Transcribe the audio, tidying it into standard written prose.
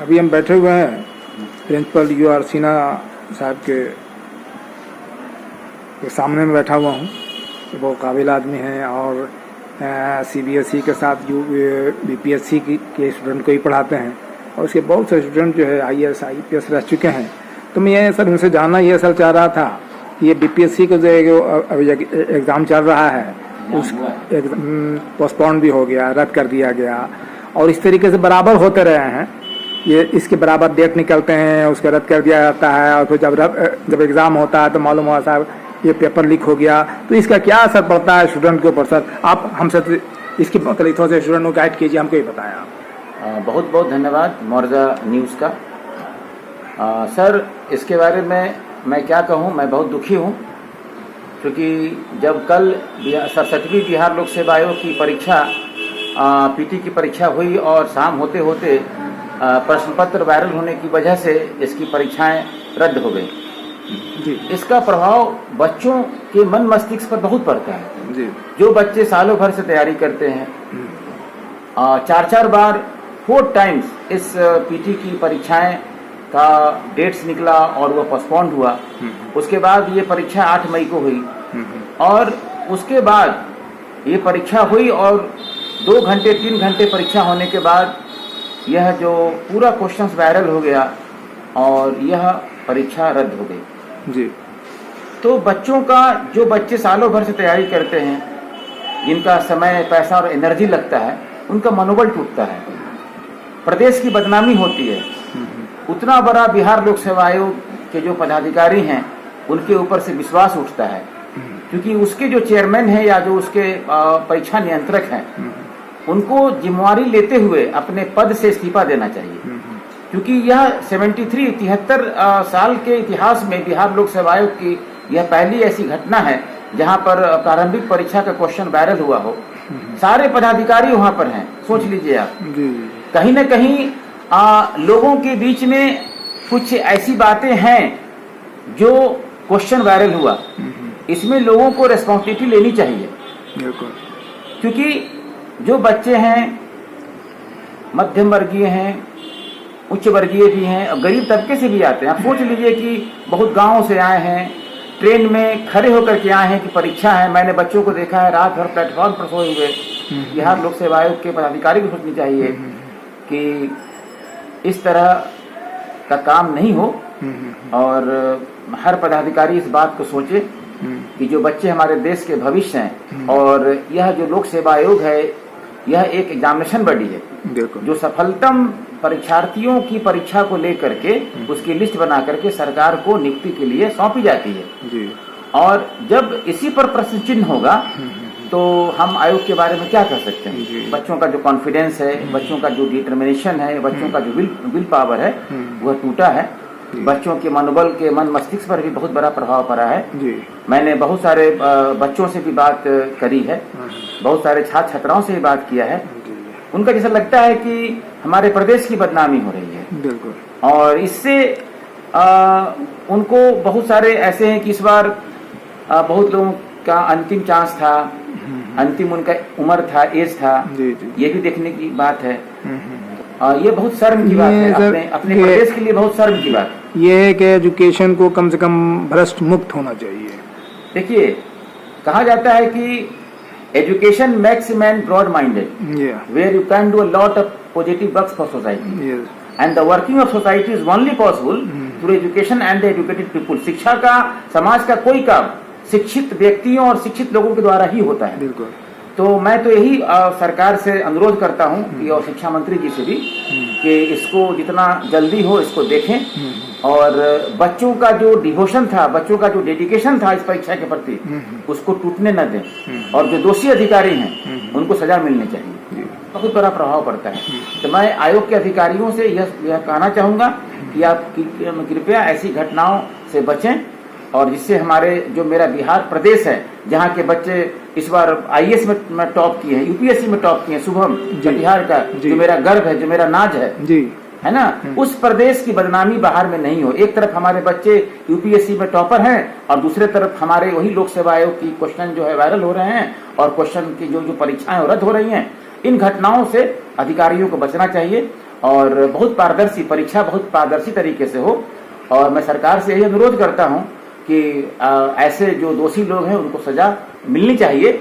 अभी हम बैठे हुए हैं प्रिंसिपल UR सिन्हा साहब के सामने में बैठा हुआ हूँ। वो काबिल आदमी हैं और CBSE के साथ BPSC के स्टूडेंट को ही पढ़ाते हैं और उसके बहुत से स्टूडेंट जो है IAS IPS रह चुके हैं। तो मैं ये सर उनसे जानना ये सर चाह रहा था, ये BPSC का जो एग्ज़ाम चल रहा है उस पोस्टपोन भी हो गया, रद्द कर दिया गया और इस तरीके से बराबर होते रहे हैं। ये इसके बराबर डेट निकलते हैं, उसका रद्द कर दिया जाता है और फिर जब एग्ज़ाम होता है तो मालूम हुआ साहब ये पेपर लीक हो गया। तो इसका क्या असर पड़ता है स्टूडेंट के ऊपर सर? आप हमसे इसकी मतलब थोड़ा सा स्टूडेंट को गाइड कीजिए, हमको ये बताया। बहुत बहुत धन्यवाद मोर्जा न्यूज़ का। सर इसके बारे में मैं क्या कहूँ, मैं बहुत दुखी हूँ क्योंकि जब कल 67वीं बिहार लोक सेवा आयोग की परीक्षा PT की परीक्षा हुई और शाम होते होते प्रश्न पत्र वायरल होने की वजह से इसकी परीक्षाएं रद्द हो गई जी। इसका प्रभाव बच्चों के मन मस्तिष्क पर बहुत पड़ता है जी। जो बच्चे सालों भर से तैयारी करते हैं, 4 बार 4 टाइम्स इस PT की परीक्षाएं का डेट्स निकला और वह पोस्टपोन्ड हुआ। उसके बाद ये परीक्षा 8 मई को हुई और उसके बाद ये परीक्षा हुई और 2 घंटे 3 घंटे परीक्षा होने के बाद यह जो पूरा क्वेश्चंस वायरल हो गया और यह परीक्षा रद्द हो गई जी। तो बच्चों का, जो बच्चे सालों भर से तैयारी करते हैं, जिनका समय पैसा और एनर्जी लगता है, उनका मनोबल टूटता है, प्रदेश की बदनामी होती है। उतना बड़ा बिहार लोक सेवा आयोग के जो पदाधिकारी हैं उनके ऊपर से विश्वास उठता है क्योंकि उसके जो चेयरमैन हैं या जो उसके परीक्षा नियंत्रक हैं उनको जिम्मेवारी लेते हुए अपने पद से इस्तीफा देना चाहिए क्योंकि यह 73 साल के इतिहास में बिहार लोक सेवा आयोग की यह पहली ऐसी घटना है जहां पर प्रारंभिक परीक्षा का क्वेश्चन वायरल हुआ हो। सारे पदाधिकारी वहां पर हैं, सोच लीजिए आप। कहीं न कहीं लोगों के बीच में कुछ ऐसी बातें हैं जो क्वेश्चन वायरल हुआ, इसमें लोगों को रिस्पॉन्सिबिलिटी लेनी चाहिए क्योंकि जो बच्चे हैं मध्यम वर्गीय हैं, उच्च वर्गीय भी हैं और गरीब तबके से भी आते हैं। आप सोच लीजिए कि बहुत गांवों से आए हैं, ट्रेन में खड़े होकर के आए हैं कि परीक्षा है। मैंने बच्चों को देखा है रात भर प्लेटफॉर्म पर सोए हुए। बिहार लोक सेवा आयोग के पदाधिकारी को सोचनी चाहिए कि इस तरह का काम नहीं हो और हर पदाधिकारी इस बात को सोचे कि जो बच्चे हमारे देश के भविष्य हैं और यह जो लोक सेवा आयोग है यह एक एग्जामिनेशन बॉडी है जो सफलतम परीक्षार्थियों की परीक्षा को लेकर के उसकी लिस्ट बना करके सरकार को नियुक्ति के लिए सौंपी जाती है जी। और जब इसी पर प्रश्न चिन्ह होगा तो हम आयोग के बारे में क्या कह सकते हैं। बच्चों का जो कॉन्फिडेंस है, बच्चों का जो डिटर्मिनेशन है, बच्चों का जो विल पावर है वह टूटा है। बच्चों के मनोबल के मन मस्तिष्क पर भी बहुत बड़ा प्रभाव पड़ा है जी। मैंने बहुत सारे बच्चों से भी बात करी है, बहुत सारे छात्र छात्राओं से भी बात किया है। उनका जैसा लगता है कि हमारे प्रदेश की बदनामी हो रही है बिल्कुल और इससे उनको बहुत सारे ऐसे हैं कि इस बार बहुत लोगों का अंतिम चांस था, अंतिम उनका उम्र था, एज था जी। ये भी देखने की बात है। ये बहुत शर्म की बात है, अपने प्रदेश के लिए बहुत शर्म की बात है। ये है कि एजुकेशन को कम से कम भ्रष्ट मुक्त होना चाहिए। देखिए कहा जाता है कि education makes man broad minded where you can do a lot of positive works for society and the working of society is only possible through education and educated people. शिक्षा का, समाज का कोई काम शिक्षित व्यक्तियों और शिक्षित लोगों के द्वारा ही होता है। बिल्कुल। तो मैं तो यही सरकार से अनुरोध करता हूं कि और शिक्षा मंत्री जी से भी कि इसको जितना जल्दी हो इसको देखें और बच्चों का जो डिवोशन था, बच्चों का जो डेडिकेशन था इस परीक्षा के प्रति उसको टूटने न दें और जो दोषी अधिकारी हैं उनको सजा मिलनी चाहिए। बहुत बड़ा प्रभाव पड़ता है। तो मैं आयोग के अधिकारियों से यह कहना चाहूंगा कि आप कृपया ऐसी घटनाओं से बचें और जिससे हमारे जो मेरा बिहार प्रदेश है जहाँ के बच्चे इस बार IAS में टॉप किए हैं, UPSC में टॉप किए हैं, शुभम बिहार का जो मेरा गर्व है, जो मेरा नाज है जी, है ना, उस प्रदेश की बदनामी बाहर में नहीं हो। एक तरफ हमारे बच्चे UPSC में टॉपर हैं और दूसरे तरफ हमारे वही लोक सेवा आयोग की क्वेश्चन जो है वायरल हो रहे हैं और क्वेश्चन की जो परीक्षाएं रद्द हो रही हैं। इन घटनाओं से अधिकारियों को बचना चाहिए और बहुत पारदर्शी परीक्षा बहुत पारदर्शी तरीके से हो। और मैं सरकार से यही अनुरोध करता हूं कि ऐसे जो दोषी लोग हैं उनको सजा मिलनी चाहिए।